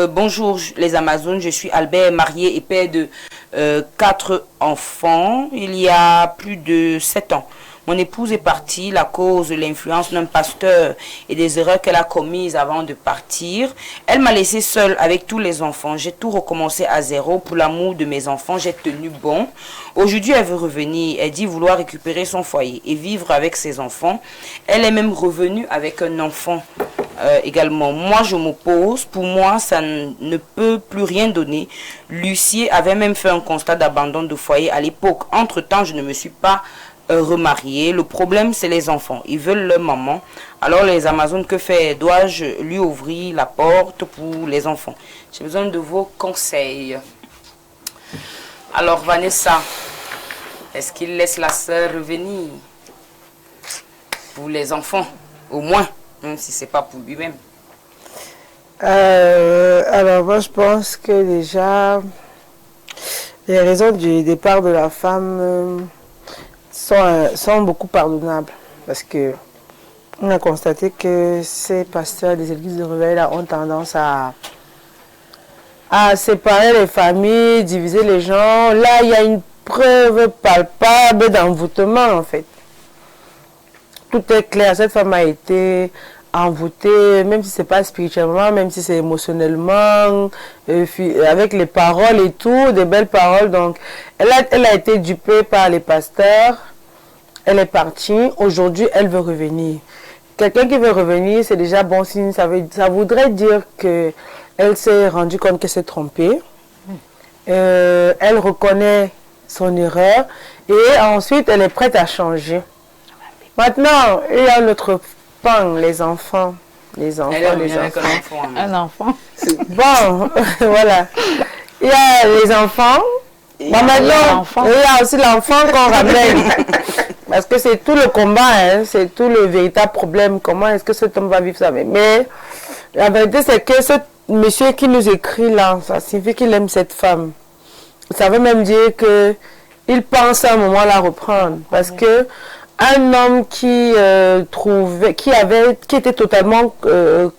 Bonjour les Amazones, je suis Albert, marié et père de 4 enfants il y a plus de 7 ans. Mon épouse est partie, la cause de l'influence d'un pasteur et des erreurs qu'elle a commises avant de partir. Elle m'a laissée seule avec tous les enfants. J'ai tout recommencé à zéro. Pour l'amour de mes enfants, j'ai tenu bon. Aujourd'hui, elle veut revenir. Elle dit vouloir récupérer son foyer et vivre avec ses enfants. Elle est même revenue avec un enfant également. Moi, je m'oppose. Pour moi, ça ne peut plus rien donner. Lucie avait même fait un constat d'abandon de foyer à l'époque. Entre-temps, je ne me suis pas remariée. Le problème, c'est les enfants. Ils veulent leur maman. Alors, les Amazones, que faire? Dois-je lui ouvrir la porte pour les enfants? J'ai besoin de vos conseils. Alors, Vanessa, est-ce qu'il laisse la sœur revenir pour les enfants? Au moins, même si ce n'est pas pour lui-même. Alors, moi, je pense que déjà, les raisons du départ de la femme sont beaucoup pardonnables. Parce que on a constaté que ces pasteurs des églises de réveil là ont tendance à séparer les familles, diviser les gens. Là, il y a une preuve palpable d'envoûtement, en fait. Tout est clair. Cette femme a été envoûtée, même si ce n'est pas spirituellement, même si c'est émotionnellement, avec les paroles et tout, des belles paroles. Donc, elle a été dupée par les pasteurs. Elle est partie. Aujourd'hui, elle veut revenir. Quelqu'un qui veut revenir, c'est déjà bon signe. Ça voudrait dire qu'elle s'est rendue compte qu'elle s'est trompée. Elle reconnaît son erreur. Et ensuite, elle est prête à changer. Maintenant, il y a notre pan, les enfants. Les enfants, les enfants. Un enfant. Bon, voilà. Il y a les enfants. Bon, maintenant, il y a aussi l'enfant qu'on ramène. Parce que c'est tout le combat, hein, c'est tout le véritable problème. Comment est-ce que cet homme va vivre ça? Mais la vérité, c'est que ce monsieur qui nous écrit là, ça signifie qu'il aime cette femme. Ça veut même dire qu'il pense à un moment la reprendre. Parce que un homme qui était totalement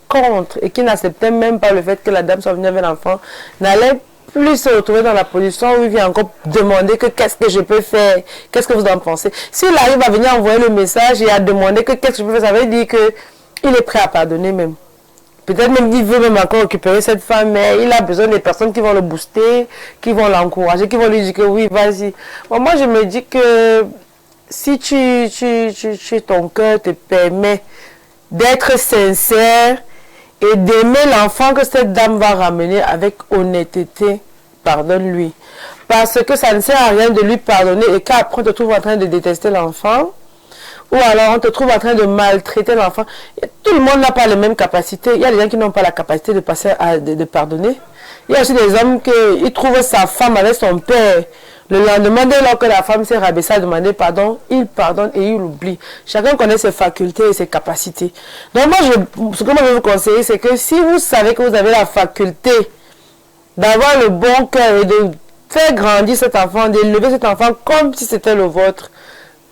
contre et qui n'acceptait même pas le fait que la dame soit venue avec l'enfant, n'allait plus se retrouver dans la position où il vient encore demander que qu'est-ce que je peux faire, qu'est-ce que vous en pensez. S'il arrive à venir envoyer le message et à demander que qu'est-ce que je peux faire, ça veut dire qu'il est prêt à pardonner même. Peut-être même qu'il veut même encore récupérer cette femme, mais il a besoin des personnes qui vont le booster, qui vont l'encourager, qui vont lui dire que oui, vas-y. Bon, moi, je me dis que si ton cœur te permet d'être sincère et d'aimer l'enfant que cette dame va ramener avec honnêteté, pardonne-lui. Parce que ça ne sert à rien de lui pardonner et qu'après on te trouve en train de détester l'enfant, ou alors on te trouve en train de maltraiter l'enfant. Tout le monde n'a pas les mêmes capacités. Il y a des gens qui n'ont pas la capacité de de pardonner. Il y a aussi des hommes qui trouvent sa femme avec son père. Le lendemain, dès lors que la femme s'est rabaissée à demander pardon, il pardonne et il oublie. Chacun connaît ses facultés et ses capacités. Donc moi, ce que moi je vais vous conseiller, c'est que si vous savez que vous avez la faculté d'avoir le bon cœur et de faire grandir cet enfant, d'élever cet enfant comme si c'était le vôtre,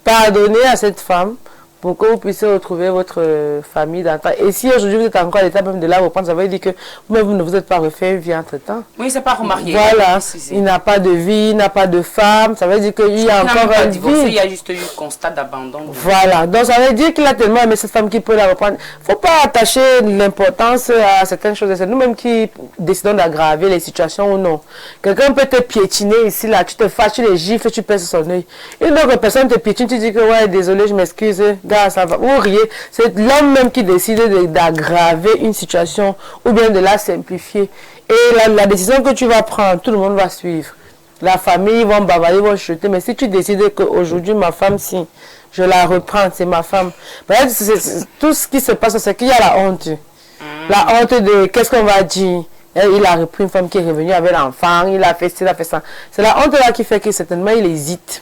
pardonnez à cette femme pour que vous puissiez retrouver votre famille d'antan. Et si aujourd'hui vous êtes encore à l'état même de la reprendre, ça veut dire que vous ne vous êtes pas refait une vie entre-temps. Oui, c'est pas remarié. Voilà, il n'a pas de vie, il n'a pas de femme, ça veut dire qu'il y a encore un vie. Il y a juste eu un constat d'abandon. Voilà, donc ça veut dire qu'il a tellement aimé cette femme qu'il peut la reprendre. Il ne faut pas attacher l'importance à certaines choses. C'est nous-mêmes qui décidons d'aggraver les situations ou non. Quelqu'un peut te piétiner ici, là, tu te fâches, tu les gifles, tu pèses son œil. Une autre personne te piétine, tu dis que ouais, désolé, je m'excuse. Ça va. Ou riez. C'est l'homme même qui décide d'aggraver une situation ou bien de la simplifier. Et la décision que tu vas prendre, tout le monde va suivre. La famille, ils vont bavarder, ils vont chuter. Mais si tu décides qu'aujourd'hui, ma femme, si je la reprends, c'est ma femme. Tout ce qui se passe, c'est qu'il y a la honte. La honte de qu'est-ce qu'on va dire. Il a repris une femme qui est revenue avec l'enfant, il a fait ça, il a fait ça. C'est la honte là qui fait que certainement il hésite.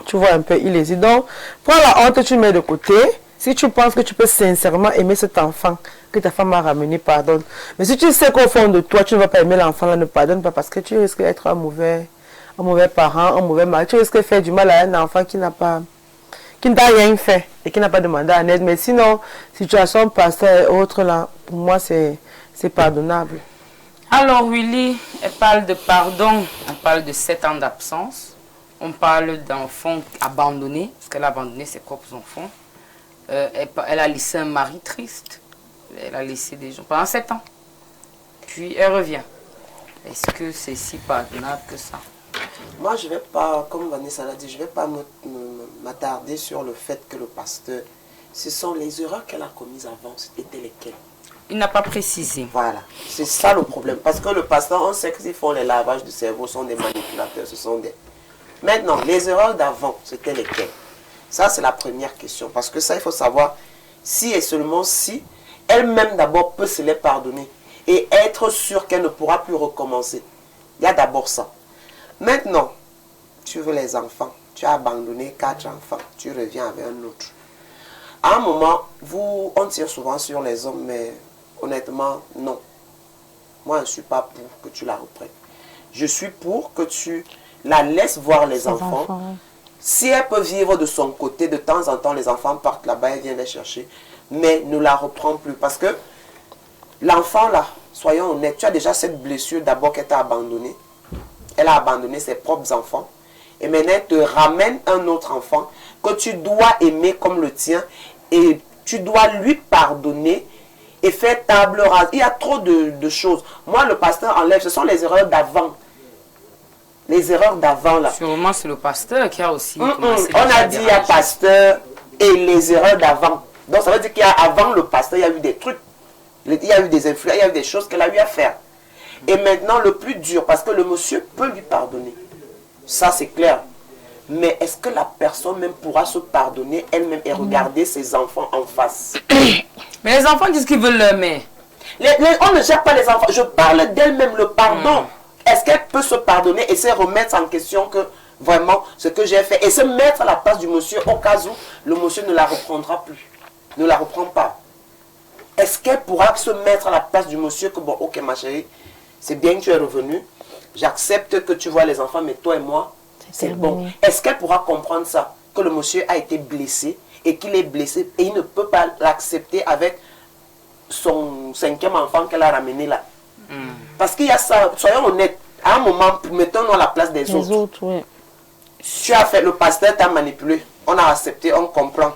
Tu vois un peu, il hésite. Donc, prends la honte, tu mets de côté. Si tu penses que tu peux sincèrement aimer cet enfant que ta femme a ramené, pardonne. Mais si tu sais qu'au fond de toi, tu ne vas pas aimer l'enfant, là, ne pardonne pas parce que tu risques d'être un mauvais parent, un mauvais mari. Tu risques de faire du mal à un enfant qui ne t'a rien fait et qui n'a pas demandé en aide. Mais sinon, situation passée et autres, là, pour moi, c'est pardonnable. Alors, Willy, elle parle de pardon, on parle de 7 ans d'absence, on parle d'enfants abandonnés, parce qu'elle a abandonné ses propres enfants. Elle a laissé un mari triste, elle a laissé des gens pendant 7 ans. Puis elle revient. Est-ce que c'est si pardonnable que ça? Moi, je ne vais pas, comme Vanessa l'a dit, je ne vais pas m'attarder sur le fait que le pasteur, ce sont les erreurs qu'elle a commises avant, c'était lesquelles? Il n'a pas précisé. Voilà, c'est ça le problème. Parce que le pasteur, on sait qu'ils font les lavages du cerveau, sont des manipulateurs, ce sont des... Maintenant, les erreurs d'avant, c'était lesquelles? Ça, c'est la première question. Parce que ça, il faut savoir si et seulement si elle-même d'abord peut se les pardonner et être sûre qu'elle ne pourra plus recommencer. Il y a d'abord ça. Maintenant, tu veux les enfants, tu as abandonné 4 enfants, tu reviens avec un autre. À un moment, on tire souvent sur les hommes, mais honnêtement, non. Moi, je ne suis pas pour que tu la reprennes. Je suis pour que tu la laisses voir les enfants. Ouais. Si elle peut vivre de son côté, de temps en temps, les enfants partent là-bas, elle vient les chercher. Mais ne la reprends plus. Parce que l'enfant là, soyons honnêtes, tu as déjà cette blessure d'abord qu'elle t'a abandonné. Elle a abandonné ses propres enfants. Et maintenant, elle te ramène un autre enfant que tu dois aimer comme le tien. Et tu dois lui pardonner et faire table rase. Il y a trop de choses. Moi, le pasteur enlève, ce sont les erreurs d'avant. Les erreurs d'avant là. Sûrement, c'est le pasteur qui a aussi commencé On a dit il y a pasteur et les erreurs d'avant. Donc ça veut dire qu'avant le pasteur, il y a eu des trucs. Il y a eu des influences, il y a eu des choses qu'elle a eu à faire. Et maintenant, le plus dur, parce que le monsieur peut lui pardonner. Ça, c'est clair. Mais est-ce que la personne même pourra se pardonner elle-même et regarder ses enfants en face? Mais les enfants disent qu'ils veulent leur mère. On ne gère pas les enfants. Je parle d'elle-même, le pardon. Est-ce qu'elle peut se pardonner et se remettre en question que vraiment ce que j'ai fait et se mettre à la place du monsieur au cas où le monsieur ne la reprendra plus, ne la reprend pas? Est-ce qu'elle pourra se mettre à la place du monsieur que bon, ok ma chérie, c'est bien que tu es revenu, j'accepte que tu vois les enfants, mais toi et moi, c'est bon. Est-ce qu'elle pourra comprendre ça? Que le monsieur a été blessé et qu'il est blessé et il ne peut pas l'accepter avec son 5e enfant qu'elle a ramené là. Parce qu'il y a ça, soyons honnêtes, à un moment, mettons-nous à la place des autres. Oui. Tu as fait, le pasteur t'a manipulé, on a accepté, on comprend.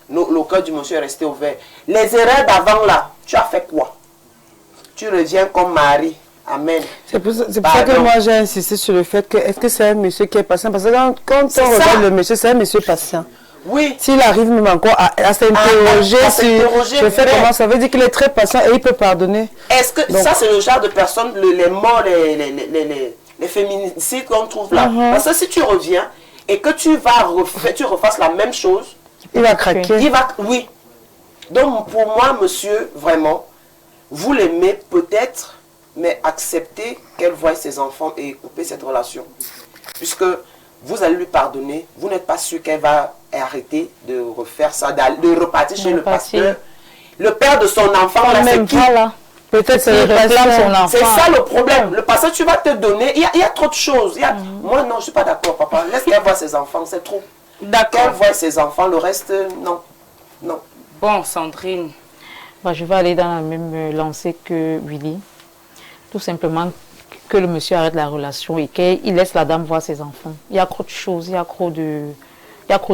Le cœur du monsieur est resté ouvert. Les erreurs d'avant là, tu as fait quoi? Tu reviens comme Marie. Amen. C'est pour ça que moi j'ai insisté sur le fait que est-ce que c'est un monsieur qui est patient? Parce que quand on regarde le monsieur, c'est un monsieur patient. Oui. S'il arrive même encore à s'interroger sur le fait comment ça veut dire qu'il est très patient et il peut pardonner. Est-ce que ça c'est le genre de personnes, les morts, les féminicides qu'on trouve là? Parce que si tu reviens et que tu refasses la même chose, il va craquer. Oui. Donc pour moi, monsieur, vraiment, vous l'aimez peut-être, mais acceptez qu'elle voie ses enfants et couper cette relation. Puisque vous allez lui pardonner, vous n'êtes pas sûr qu'elle va arrêter de refaire ça, de repartir chez le pasteur. Le père de son enfant, là, c'est qui? Peut-être c'est le pasteur. C'est ça le problème. Le pasteur, tu vas te donner. Il y a trop de choses. Moi, non, je ne suis pas d'accord, papa. Laisse qu'elle voie ses enfants, c'est trop. D'accord. Qu'elle voie ses enfants, le reste, non. Non. Bon, Sandrine. Je vais aller dans la même lancée que Willy. Tout simplement que le monsieur arrête la relation et qu'il laisse la dame voir ses enfants. Il y a trop de choses, il y a trop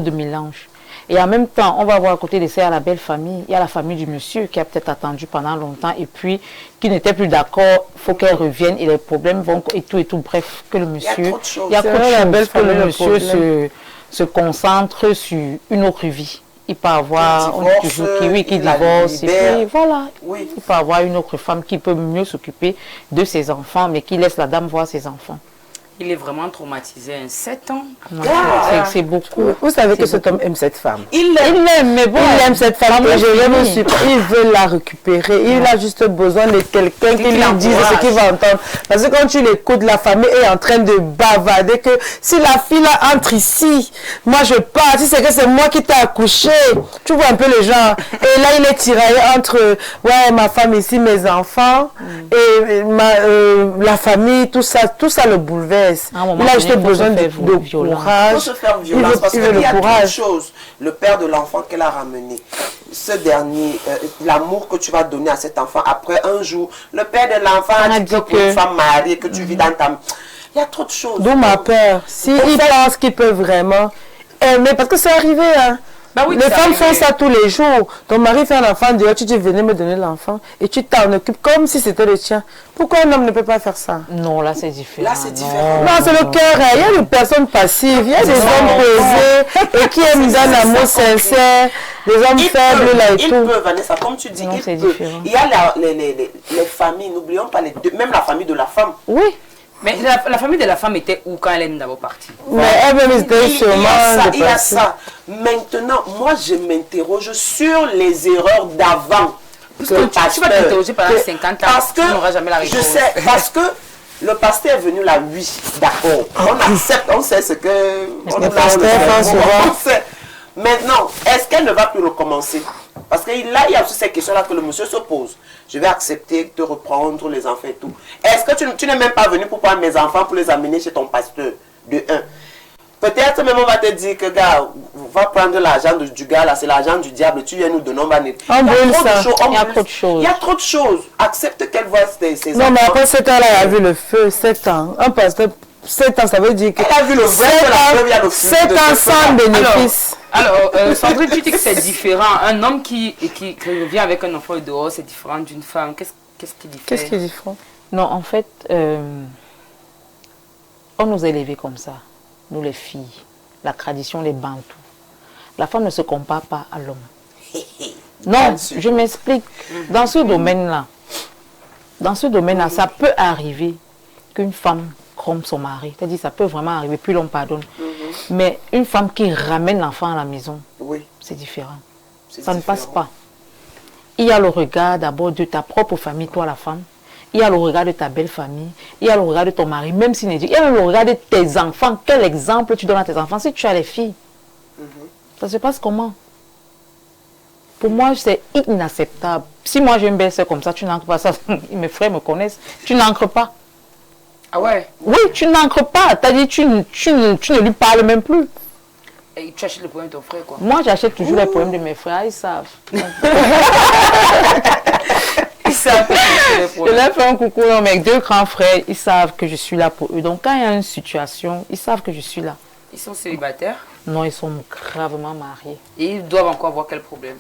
de mélange. Et en même temps, on va voir à côté de ça, il y a la belle famille, il y a la famille du monsieur qui a peut-être attendu pendant longtemps et puis qui n'était plus d'accord, il faut qu'elle revienne et les problèmes vont et tout, bref, que le monsieur, il y a trop de choses, que le monsieur se concentre sur une autre vie. Il peut avoir qui divorce, et puis voilà. Oui. Il peut avoir une autre femme qui peut mieux s'occuper de ses enfants, mais qui laisse la dame voir ses enfants. Il est vraiment traumatisé. 7 ans. C'est beaucoup. Vous savez que cet homme aime cette femme. Il l'aime, mais bon. Il aime cette femme. Il veut la récupérer. Il a juste besoin de quelqu'un qui lui dise ce qu'il va entendre. Parce que quand tu l'écoutes, la famille est en train de bavarder que si la fille là entre ici, moi je pars. Si c'est que c'est moi qui t'ai accouché, tu vois un peu les gens. Et là, il est tiraillé entre ma femme ici, mes enfants, et la famille, tout ça le bouleverse. stress. À un moment Il a donné, juste il faut besoin se de faire violence. courage. Il faut se faire violence parce il qu'il veut y a le deux courage. choses. Le père de l'enfant qu'elle a ramené, ce dernier, l'amour que tu vas donner à cet enfant après un jour, le père de l'enfant a dit que pour une femme mariée, que tu vis dans ta... Il y a trop de choses. D'où ma peur. S'il pense qu'il peut vraiment aimer, parce que c'est arrivé, hein. Bah oui, les c'est femmes arrivé. font ça tous les jours. Ton mari fait un enfant, dehors, tu dis venez me donner l'enfant et tu t'en occupes comme si c'était le tien. Pourquoi un homme ne peut pas faire ça? Non, là c'est différent. Là, c'est différent. Non, c'est le cœur. Il y a des personnes passives, il y a des hommes posés et qui aiment d'un amour sincère, des hommes faibles là et il tout. peut, Vanessa, comme tu dis, Non, il c'est peut. différent. Il y a les familles, n'oublions pas les deux, même la famille de la femme. Oui. Mais la famille de la femme était où quand elle est d'abord partie? Mais elle-même était sûrement Il y a dépassée. ça. Maintenant, moi, je m'interroge sur les erreurs d'avant. Puisque tu vas t'interroger pendant 50 ans, Parce que, tu n'auras jamais la réponse. je sais, parce que le pasteur est venu là, oui, d'accord. On accepte, on sait ce que... Le pasteur fait souvent. on sait. Maintenant, est-ce qu'elle ne va plus recommencer? Parce que là, il y a aussi ces questions-là que le monsieur se pose. Je vais accepter de reprendre les enfants et tout. Est-ce que tu n'es même pas venu pour prendre mes enfants, pour les amener chez ton pasteur? De un. Peut-être même on va te dire que, gars, va prendre l'argent du gars, là, c'est l'argent du diable, tu viens nous donner, on va nettoyer. On brûle ça. Il y a trop de choses. Il y a trop de choses. Accepte qu'elle voit ses Non, enfants. mais après 7 ans, là, elle a vu le feu, 7 ans. Un pasteur, 7 ans, ça veut dire que... Elle a vu le vrai, 7 la preuve, il y a le ans, feu 7 de ans ce sans feu-là. bénéfice. Alors, Sandrine, tu dis que c'est différent. Un homme qui revient avec un enfant dehors, c'est différent d'une femme. Qu'est-ce qui diffère? Qu'est-ce qu'ils y font? Non, en fait, on nous a élevés comme ça, nous les filles. La tradition, les bantous. La femme ne se compare pas à l'homme. Non, je m'explique. Dans ce domaine-là, ça peut arriver qu'une femme trompe son mari. C'est-à-dire, ça peut vraiment arriver, puis l'on pardonne. Mais une femme qui ramène l'enfant à la maison, Oui, c'est différent. c'est Ça ne passe différent. pas. Il y a le regard d'abord de ta propre famille, toi la femme. Il y a le regard de ta belle famille. Il y a le regard de ton mari, même s'il n'est dit. Il y a même le regard de tes enfants. Quel exemple tu donnes à tes enfants si tu as les filles? Ça se passe comment? Pour moi, c'est inacceptable. Si moi j'ai une belle-sœur comme ça, tu n'ancres pas ça. Mes frères me connaissent. Tu n'ancres pas. Ah ouais? Oui, tu n'ancres pas. C'est-à-dire, tu ne lui parles même plus. Et tu achètes le problème de ton frère, quoi. Moi, j'achète toujours les problèmes de mes frères. Ils savent. Ils savent que c'est le Je problème. leur fais un coucou, non, mes deux grands frères, ils savent que je suis là pour eux. Donc, quand il y a une situation, ils savent que je suis là. Ils sont célibataires Non, ils sont gravement mariés. et ils doivent encore avoir quel problème?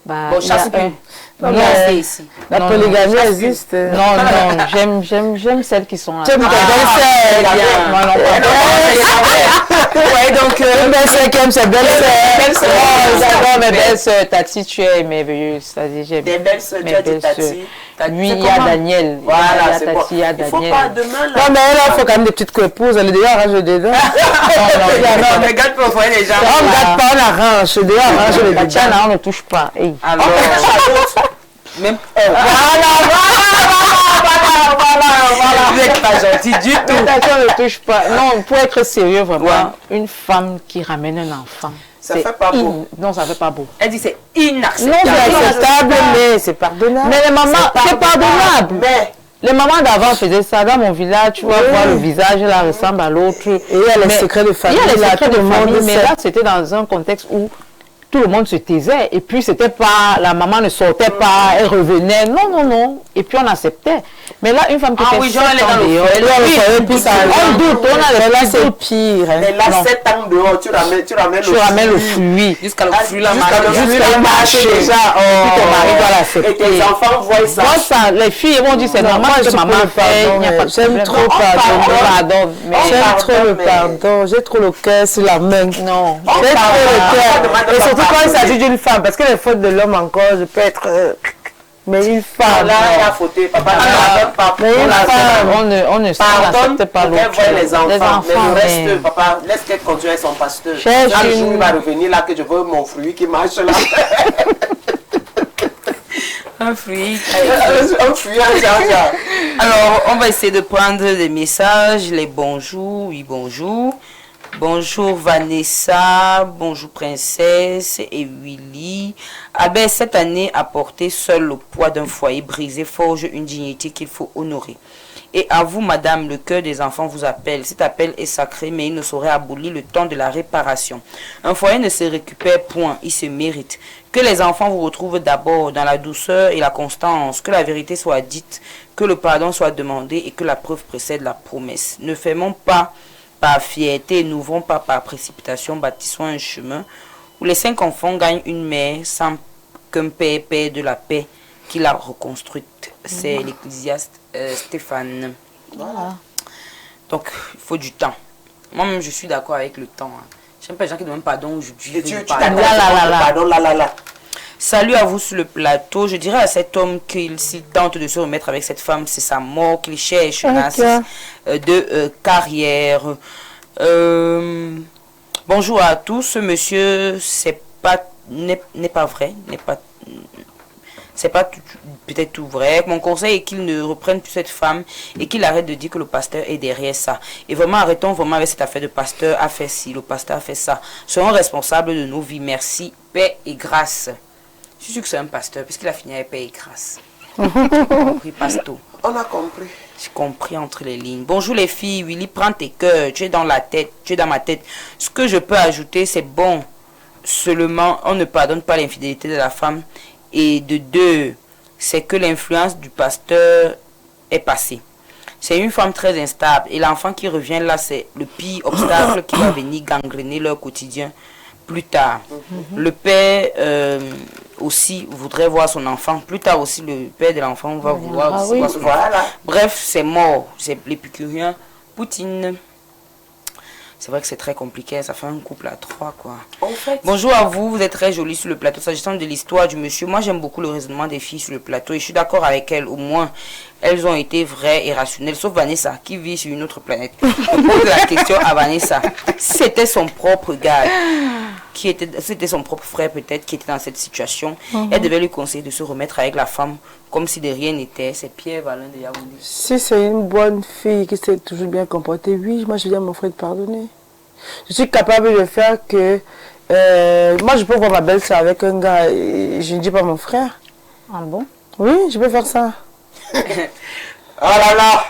Bah, Bon, il y a chasse un- Non, mais- c'est ici. La Non, polygamie non, existe. Non, non, j'aime celles qui sont là. Tu aimes ta c'est belle-sœur. bien. Moi, non, pas. Ouais, donc, une belle-sœur qui aime sa belle-sœur. Oh, j'adore mes belles-sœurs. Tati, tu es merveilleuse. C'est-à-dire, j'aime Des belles sœurs, tu mes as dit belles-sœurs. Tati. Oui, C'est il y a comment? Daniel. Il y Voilà, a c'est bon. Tati, il y a Il ne faut Daniel. pas demain, là. Non, mais là, il faut quand même des petites crépouses. Elle est déjà arrangée dedans. Non, mais garde pas au foyer les gens. On ne regarde pas, on arrange. Déjà arrange les Tatiana, dedans. on ne touche pas. Hey. Alors, même. Vous n'êtes pas gentil du tout. Tatiana ne touche pas. Non, pour être sérieux, vraiment, une femme qui ramène un enfant. Ça c'est fait pas beau. Non, ça fait pas beau. Elle dit c'est Non, inacceptable. C'est acceptable, mais c'est pardonnable. Mais les mamans, c'est pardonnable. Mais, Les mamans d'avant faisaient ça dans mon village, tu vas Oui. voir le visage, là ressemble à l'autre. Et il y a les secrets de famille, Il y a les là, secrets tout de le monde famille, mais sait. là c'était dans un contexte où tout le monde se taisait. Et puis c'était pas, la maman ne sortait pas, elle revenait. Non, non, non. Et puis on acceptait. Mais là, une femme qui Ah fait oui, genre, 7 elle est ans dans le dehors, foyer, oui, Et puis ça on doute, on a Mais là, les c'est doutes. pire. hein. mais là, Non. 7 ans dehors, tu ramènes Tu ramènes le fruit. Jusqu'à le Ah, fruit là, jusqu'à le fruit, Jusqu'à là, le marché déjà. Puis ton mari doit Et l'accepter. tes enfants voient ça. Moi, ça, les filles vont dire c'est Non, normal moi, que je maman peux le fait. Il n'y a pardonner. pas de J'aime problème. trop On pardonner. pardonne, mais J'aime pardonne, trop le mais- pardon. J'ai trop le cœur sur la main. non. J'ai trop le demande cœur. de Et surtout quand il pardonner. s'agit d'une femme. Parce que les fautes de l'homme encore, je peux être... mais une femme... Là, il y a fauté. Papa, ne pardonne pas. Mais On une la femme, donne. On ne Pardonne s'accepte pas pour qu'elle l'autre. voie les enfants. Mais le mais- reste, papa, laisse qu'elle continue avec son pasteur. Cherche Un jour, une- il va revenir là que je veux mon fruit qui marche là. un fruit. Un fruit, un genre. Alors, on va essayer de prendre des messages, les bonjours, oui, bonjour. Bonjour Vanessa, bonjour Princesse et Willy. Albert, cette année, a porté seul le poids d'un foyer brisé forge une dignité qu'il faut honorer. Et à vous, madame, le cœur des enfants vous appelle. Cet appel est sacré, mais il ne saurait abolir le temps de la réparation. Un foyer ne se récupère point, il se mérite. Que les enfants vous retrouvent d'abord dans la douceur et la constance, que la vérité soit dite, que le pardon soit demandé et que la preuve précède la promesse. Ne fermons pas par fierté, n'ouvrons pas par précipitation, bâtissons un chemin où les 5 enfants gagnent une mère sans qu'un père perde de la paix qu'il a reconstruite. C'est l'ecclésiaste Stéphane. Voilà. Donc, il faut du temps. Moi-même, je suis d'accord avec le temps. J'aime pas les gens qui demandent pardon aujourd'hui. Et tu pardon, là. Salut à vous sur le plateau. Je dirais à cet homme qu'il s'il tente de se remettre avec cette femme, c'est sa mort, qu'il cherche une assise de carrière. Bonjour à tous. Ce monsieur, n'est pas vrai, c'est pas peut-être tout vrai. Mon conseil est qu'il ne reprenne plus cette femme et qu'il arrête de dire que le pasteur est derrière ça. Et vraiment, arrêtons vraiment avec cette affaire de pasteur a fait ci, le pasteur a fait ça. Soyons responsables de nos vies. Merci, paix et grâce. Je suis sûr que c'est un pasteur, puisqu'il a fini avec paix et grâce. J'ai compris, pasteur. On a compris. J'ai compris entre les lignes. Bonjour les filles, Willy, prends tes cœurs. Tu es dans la tête, tu es dans ma tête. Ce que je peux ajouter, c'est bon. Seulement, on ne pardonne pas l'infidélité de la femme. Et de deux, c'est que l'influence du pasteur est passée. C'est une femme très instable. Et l'enfant qui revient là, c'est le pire obstacle qui va venir gangréner leur quotidien plus tard. Le père aussi voudrait voir son enfant. Plus tard aussi, le père de l'enfant va vouloir aussi voir son enfant. Bref, c'est mort. C'est l'épicurien Poutine. C'est vrai que c'est très compliqué, ça fait un couple à 3, quoi. En fait, bonjour à vous, vous êtes très jolie sur le plateau. S'agissant de l'histoire du monsieur, moi j'aime beaucoup le raisonnement des filles sur le plateau et je suis d'accord avec elles. Au moins, elles ont été vraies et rationnelles, sauf Vanessa qui vit sur une autre planète. Je pose la question à Vanessa. Si c'était son propre gars, c'était son propre frère peut-être qui était dans cette situation, elle devait lui conseiller de se remettre avec la femme comme si de rien n'était. C'est Pierre Valin de Yaoundé. Si c'est une bonne fille qui s'est toujours bien comportée, oui, moi je viens à mon frère de pardonner. Je suis capable de faire que... moi je peux voir ma belle-sœur avec un gars et je ne dis pas mon frère. Ah bon? Oui, je peux faire ça. oh là là.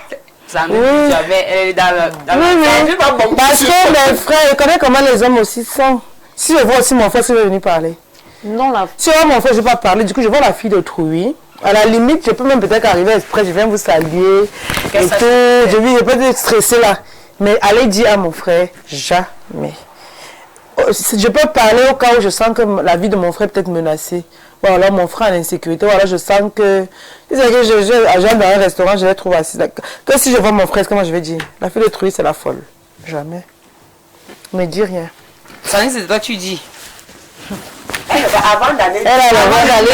Ça me dit jamais, elle est dans oui. Parce que mes frères, ils connaissent comment les hommes aussi sont. Si je vois aussi mon frère, il va venir parler. Non, là. Si je vois mon frère, je ne vais pas parler. Du coup, je vois la fille d'autrui. À la limite, je peux même peut-être arriver exprès, je viens vous saluer. Et tout. Je peux être stressée là. Mais allez dire à mon frère, jamais. Je peux parler au cas où je sens que la vie de mon frère est peut-être menacée. Ou alors mon frère a l'insécurité. Ou alors je sens que... Si je dans un restaurant, je vais trouver assise. Que si je vois mon frère, comment je vais dire? La fille d'autrui, c'est la folle. Jamais. Ne dis rien. Ça c'est toi tu dis. Avant d'aller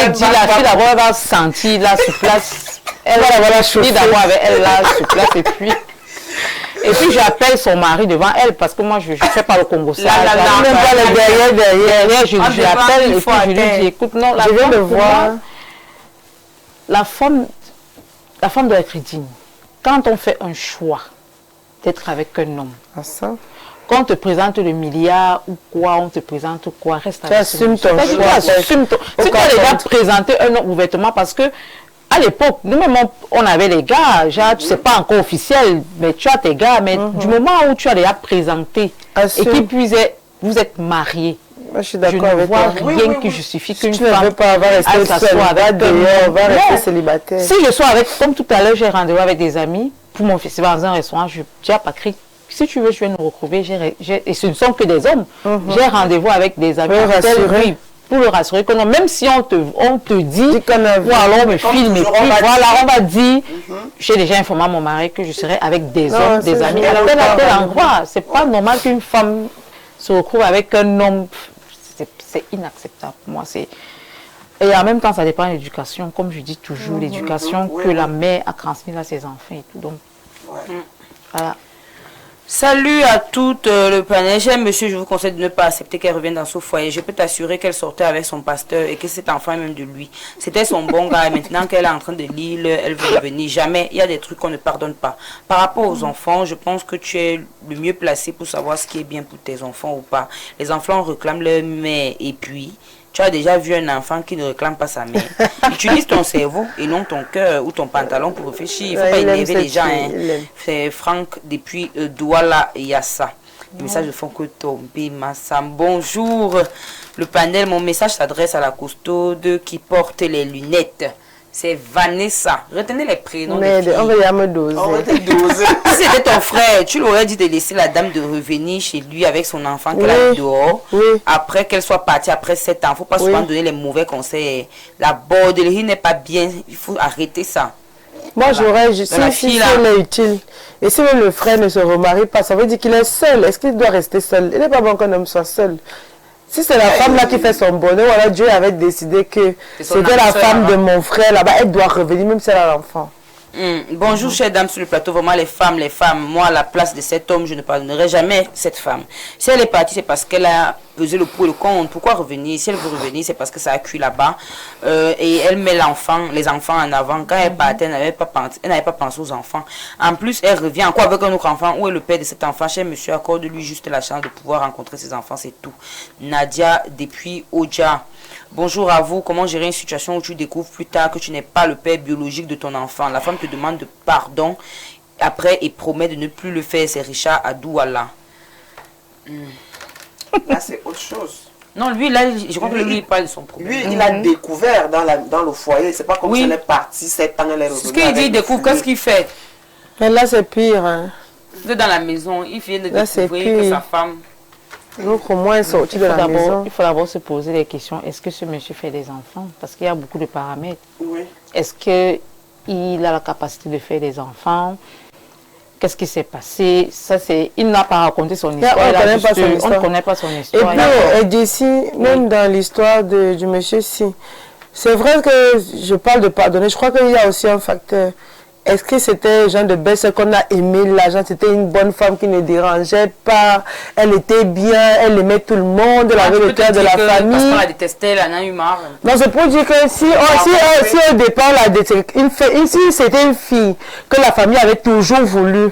dire, la fille d'abord va sentir là sur place. Elle va la chauffer d'abord avec elle là sur place et puis j'appelle son mari devant elle parce que moi je ne fais pas le Congo ça. Même pas le derrière. Je l'appelle et puis je lui dis écoute, non, je viens de voir. La femme doit être digne. Quand on fait un choix d'être avec un homme, quand on te présente le milliard ou quoi, on te présente quoi, reste avec tu assumes ton choix. Si tu as déjà présenté un homme ouvertement, parce que à l'époque, nous-mêmes, on avait les gars, genre, tu sais pas encore officiel, mais tu as tes gars, mais du moment où tu as déjà présenté, et qui puis vous êtes mariés, moi, je suis d'accord avec toi. Je ne vois rien qui justifie qu'une femme ne veux pas rester seule, on va rester célibataire. Si je sois avec, comme tout à l'heure, j'ai rendez-vous avec des amis, pour mon festival dans un restaurant, je dis à Patrick, si tu veux, je vais nous retrouver, et ce ne sont que des hommes, j'ai rendez-vous avec des amis, pour le rassurer que non, même si on te dit, ou alors on me filme, et puis voilà, on va dire, j'ai déjà informé mon mari que je serai avec des hommes, des amis, à tel endroit. C'est pas normal qu'une femme se retrouve avec un homme, c'est inacceptable pour moi. Et en même temps, ça dépend de l'éducation, comme je dis toujours, l'éducation que la mère a transmise à ses enfants et tout. Donc, voilà. Salut à toutes le panel. Cher monsieur, je vous conseille de ne pas accepter qu'elle revienne dans ce foyer. Je peux t'assurer qu'elle sortait avec son pasteur et que cet enfant est même de lui. C'était son bon gars et maintenant qu'elle est en train de lire, elle veut revenir. Jamais. Il y a des trucs qu'on ne pardonne pas. Par rapport aux enfants, je pense que tu es le mieux placé pour savoir ce qui est bien pour tes enfants ou pas. Les enfants réclament leur mère et puis... Tu as déjà vu un enfant qui ne réclame pas sa mère. Utilise ton cerveau et non ton cœur ou ton pantalon pour réfléchir. Il ne faut pas énerver les gens. Hein. C'est Franck depuis Douala et Yassa. Le message de Fonko Tombe Massam. Bonjour le panel. Mon message s'adresse à la costaude qui porte les lunettes. C'est Vanessa. Retenez les prénoms. Mais on va y me doser. On va te doser. Si c'était ton frère, tu l'aurais dit de laisser la dame de revenir chez lui avec son enfant qu'elle a mis dehors. Oui. Après qu'elle soit partie après 7 ans. Il ne faut pas souvent donner les mauvais conseils. La bordellerie n'est pas bien. Il faut arrêter ça. Moi, j'aurais juste si elle est utile. Et si même le frère ne se remarie pas, ça veut dire qu'il est seul. Est-ce qu'il doit rester seul? Il n'est pas bon qu'un homme soit seul. Si c'est la femme là qui fait son bonheur, voilà, Dieu avait décidé que c'était la femme de mon frère là-bas, elle doit revenir même si elle a l'enfant. Bonjour chère dame sur le plateau, vraiment les femmes, moi à la place de cet homme, je ne pardonnerai jamais cette femme. Si elle est partie, c'est parce qu'elle a pesé le pour et le contre. Pourquoi revenir? Si elle veut revenir, c'est parce que ça a cuit là-bas. Et elle met les enfants en avant. Quand elle partait, elle n'avait pas pensé aux enfants. En plus, elle revient encore avec un autre enfant. Où est le père de cet enfant? Cher monsieur, accorde-lui juste la chance de pouvoir rencontrer ses enfants, c'est tout. Nadia depuis Oja. Bonjour à vous, comment gérer une situation où tu découvres plus tard que tu n'es pas le père biologique de ton enfant? La femme te demande de pardon après et promet de ne plus le faire. C'est Richard Adouala. Là, c'est autre chose. Non, lui, là, je crois que lui, il parle de son problème. Lui, il a découvert dans le foyer. C'est pas comme si elle est partie 7 ans, elle est revenue. Ce qu'il dit, il découvre, qu'est-ce qu'il fait? Mais là, c'est pire. Hein. Il est dans la maison, il vient de découvrir que sa femme... Donc, au moins, sorti de la maison. Il faut d'abord se poser les questions. Est-ce que ce monsieur fait des enfants? Parce qu'il y a beaucoup de paramètres. Oui. Est-ce qu'il a la capacité de faire des enfants? Qu'est-ce qui s'est passé? Il n'a pas raconté son histoire. On ne connaît pas son histoire. Et puis, d'ici, même dans l'histoire du monsieur, si. C'est vrai que je parle de pardonner. Je crois qu'il y a aussi un facteur. Est-ce que c'était le genre de belle-sœur qu'on a aimé l'argent? C'était une bonne femme qui ne dérangeait pas. Elle était bien, elle aimait tout le monde, elle avait le cœur de la famille. Parce qu'on la détestait, elle en a eu marre. Non, c'est pour dire que si au départ, si c'était une fille que la famille avait toujours voulu,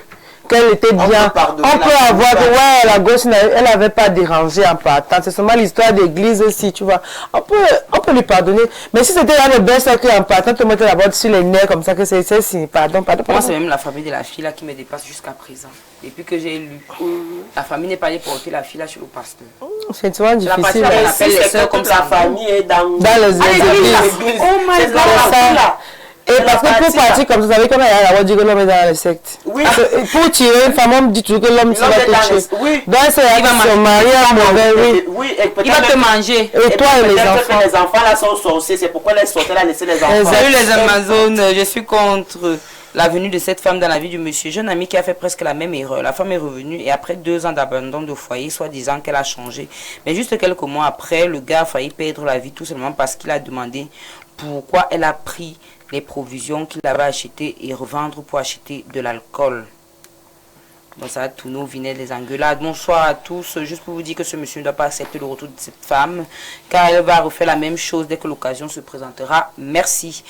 qu'elle était bien, on peut avoir que ouais, la gosse, elle n'avait pas dérangé en partant. C'est seulement l'histoire d'église aussi, tu vois. On peut lui pardonner. Mais si c'était là le best qui en partant, te mettre la botte sur les nerfs comme ça, que c'est pardon. Moi, c'est même la famille de la fille là qui me dépasse jusqu'à présent. Depuis que j'ai lu, la famille n'est pas allée porter la fille là chez le pasteur. C'est souvent difficile. La partie les soeurs comme la famille est dans les églises. Oh my God. Et parce que pour partir comme ça, vous savez qu'on a la voix dit que l'homme est dans la secte. Oui. Pour tirer une femme, on dit toujours que l'homme va te tuer. Oui. Donc c'est son mari à mauvais, oui. Il va te manger. Et toi et les enfants. Les enfants là sont sorciers, c'est pourquoi elle est sortie, elle a laissé les enfants. Salut les Amazones, je suis contre la venue de cette femme dans la vie du monsieur. Jeune ami qui a fait presque la même erreur. La femme est revenue et après 2 ans d'abandon de foyer, soi-disant qu'elle a changé. Mais juste quelques mois après, le gars a failli perdre la vie tout simplement parce qu'il a demandé pourquoi elle a pris les provisions qu'il avait achetées et revendre pour acheter de l'alcool. Bon, ça, tous nos vinaigres, des engueulades. Bonsoir à tous. Juste pour vous dire que ce monsieur ne doit pas accepter le retour de cette femme, car elle va refaire la même chose dès que l'occasion se présentera. Merci.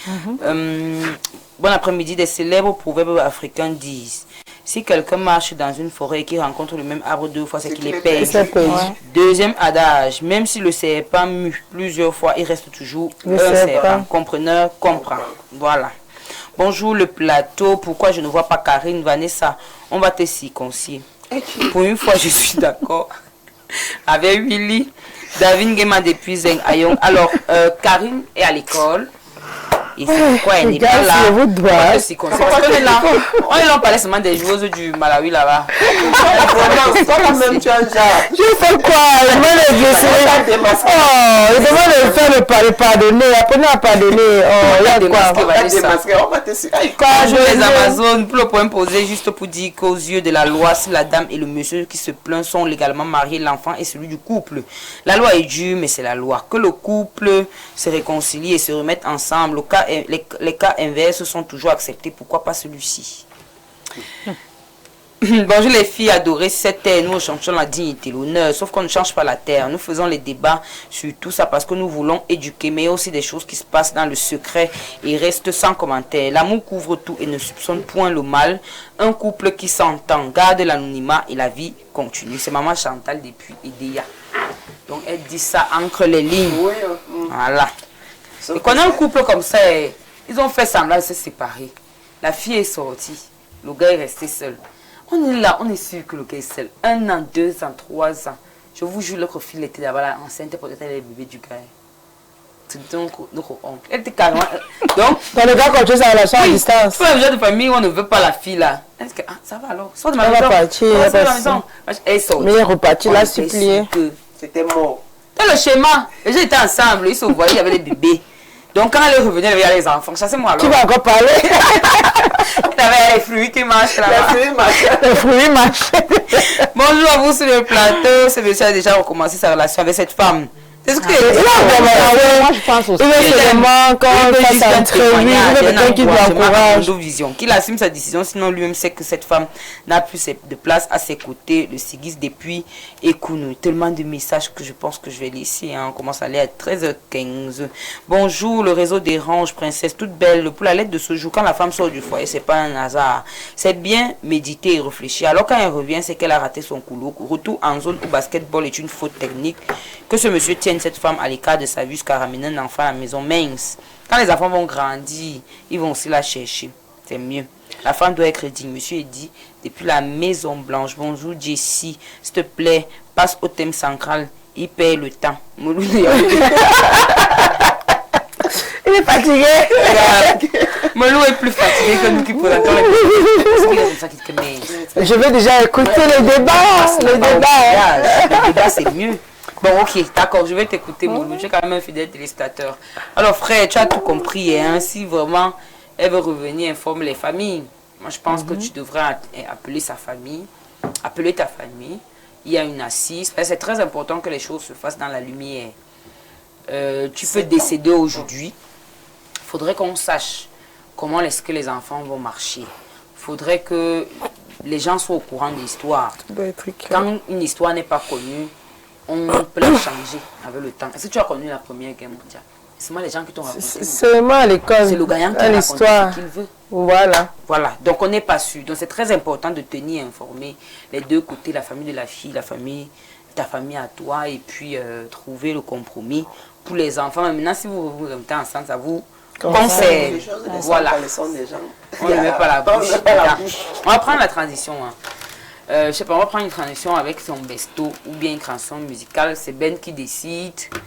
Bon après-midi. Des célèbres proverbes africains disent: si quelqu'un marche dans une forêt et qu'il rencontre le même arbre 2 fois, c'est qu'il est perdu. Deuxième adage: même si le serpent mue plusieurs fois, il reste toujours un serpent. Compreneur comprend. Voilà. Bonjour le plateau. Pourquoi je ne vois pas Karine? Vanessa, on va te circoncire. Pour une fois, je suis d'accord avec Willy. David Gema depuis Zeng Ayong. Alors, Karine est à l'école. Et c'est pourquoi elle n'est pas là. Parce qu'on est là. On est là, on parlait seulement des joueuses du Malawi là-bas. Toi-même, tu as déjà. Je fais quoi? Il demande de faire le pardonner. Apprenez à pardonner. Oh, il y a quoi? Bonjour les Amazones. Pour le point posé, juste pour dire qu'aux yeux de la loi, si la dame et le monsieur qui se plaint sont légalement mariés, l'enfant est celui du couple. La loi est dure, mais c'est la loi. Que le couple se réconcilie et se remette ensemble. Les cas inverses sont toujours acceptés. Pourquoi pas celui-ci? Bonjour les filles adorées, cette terre, nous changeons la dignité, l'honneur, sauf qu'on ne change pas la terre. Nous faisons les débats sur tout ça parce que nous voulons éduquer, mais il y a aussi des choses qui se passent dans le secret et restent sans commentaire. L'amour couvre tout et ne soupçonne point le mal. Un couple qui s'entend garde l'anonymat et la vie continue. C'est maman Chantal depuis Idéa. Donc elle dit ça entre les lignes. Oui, Voilà. Et quand on a un couple comme ça, ils ont fait semblant de se séparer. La fille est sortie, le gars est resté seul. On est là, on est sûr que le gars est seul. 1 an, 2 ans, 3 ans. Je vous jure, l'autre fille était d'abord enceinte pour être le bébé du gars. C'est donc notre oncle. Elle était carrément. Donc, Dans le gars continue sa relation à distance. pour un genre de famille où on ne veut pas la fille là. Est-ce que ça va alors? Sors de ma Elle maison. va partir, Sors elle de va ma maison. Elle est sortie. Mais elle est repartie, On l'a était supplié. sûr que- c'était mort. Dans le schéma, les gens étaient ensemble, ils se voyaient, il y avait des bébés. Donc quand elle est revenue, elle avait les enfants. Chassez-moi alors. Qui va encore parler? Il y avait les fruits qui marchent La là-bas. fille marchait. Les fruits marchent. Bonjour à vous sur le plateau. Ce monsieur a déjà recommencé sa relation avec cette femme. C'est ce que Moi, je pense aussi. Il veut seulement quand il ça s'entre lui, il veut quelqu'un qui lui encourage. Vision, qu'il assume sa décision, sinon lui-même sait que cette femme n'a plus de place à ses côtés. Le Sigis depuis Ekounou. Tellement de messages que je pense que je vais laisser. On commence à aller à 13h15. Bonjour, le réseau des ranges, princesse toute belle. Pour la lettre de ce jour, quand la femme sort du foyer, c'est pas un hasard. C'est bien méditer et réfléchir. Alors quand elle revient, c'est qu'elle a raté son couloir. Retour en zone où basketball est une faute technique. Que ce monsieur tienne cette femme à l'écart de sa vie jusqu'à ramener un enfant à la maison mince. Quand les enfants vont grandir, ils vont aussi la chercher. C'est mieux. La femme doit être digne. Monsieur est dit depuis la Maison Blanche. Bonjour Jessie. S'il te plaît, passe au thème central. Il perd le temps. Il est fatigué. Molou est plus fatigué que nous qui présentons les Je vais déjà écouter le débat. Le débat. Le débat, c'est mieux. Bon, ok, d'accord, je vais t'écouter, Molou. Tu es quand même un fidèle téléspectateur. Alors, frère, tu as tout compris. Hein? Si vraiment elle veut revenir, informe les familles. Moi, je pense que tu devrais appeler sa famille, appeler ta famille. Il y a une assise. C'est très important que les choses se fassent dans la lumière. Tu peux décéder aujourd'hui. Il faudrait qu'on sache comment est-ce que les enfants vont marcher. Il faudrait que les gens soient au courant de l'histoire. Quand une histoire n'est pas connue, on peut la changer avec le temps. Est-ce que tu as connu la Première Guerre mondiale? C'est moi les gens qui t'ont raconté. C'est seulement à l'école. C'est le gagnant qui à raconte l'histoire. ce qu'il veut. Voilà. Voilà, donc on n'est pas sûr. Donc c'est très important de tenir informé les deux côtés, la famille de la fille, la famille, ta famille à toi, et puis trouver le compromis pour les enfants. Mais maintenant, si vous vous remettez ensemble, ça vous concerne. Voilà. On ne met pas la bouche. On va prendre la transition. Hein. Je sais pas, on va prendre une transition avec son besto ou bien une chanson musicale. C'est Ben qui décide.